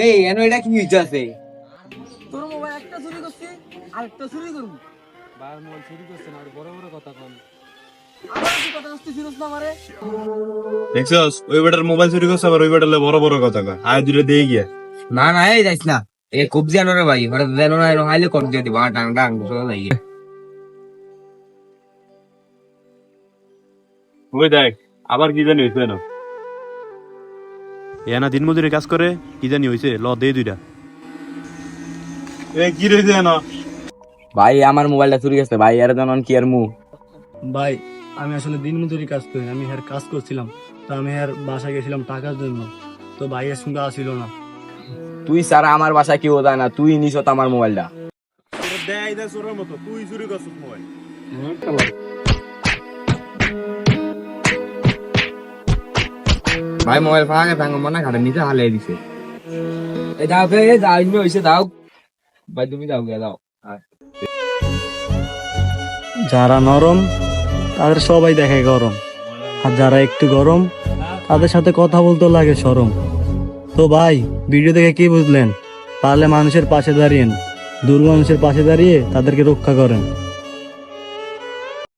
এই এনো এটা কি হইছে আছে? তোর মোবাইল একটা চুরি করছে আরেকটা চুরি করবো। ভাই মোবাইল চুরি করছে না, আর বড় বড় কথা কন। আবার কি কথা আসতে শুনছ না আমারে? দেখছস ওই বেটার মোবাইল চুরি করছে, আবার ওই বেটার বড় বড় কথা কয়। আয় দূরে দিয়ে গিয়া না না এই যাইস না, এ খুব জানো রে ভাই, হঠাৎ জানো না এরকম হাইলে কর দিয়ে দিবা ডাং ডাং চলে যাই। ওই দেখ আবার কি জানি হয়েছে না, এ না দিন মজুরি কাজ করে, কি জানি হয়েছে, ল দে দুইটা। এ কি রয়েছে না ভাই আমার মোবাইলটা চুরি গেছে ভাই, এর জন্য কি আর মু। ভাই আমি আসলে দিনমজুরি কাজ করি, আমি এর কাজ করছিলাম, তো আমি এর বাসায় গেছিলাম টাকার জন্য, তো ভাইয়ের সঙ্গে আসিল না। তুই স্যার আমার বাসায় কেউ যায় না, তুই নিছ আমার মোবাইলটা। দেয় দেয় চোরের মতো, তুই চুরি করছিস মোবাইল। ভাই মোবাইল ফাঁকা ভাঙ মনে ঘাটে নিচে হালে দিছে। এই দাও বে, দাও ইনবে হইছে দাও ভাই, তুমি দাও গে দাও। যারা নরম তাদের সবাই দেখে গরম, আর যারা একটু গরম তাদের সাথে কথা বলতে লাগে শরম। তো ভাই ভিডিও দেখে কি বুঝলেন? পারলে মানুষের পাশে দাঁড়িয়েন, দুর্বল মানুষের পাশে দাঁড়িয়ে তাদেরকে রক্ষা করেন।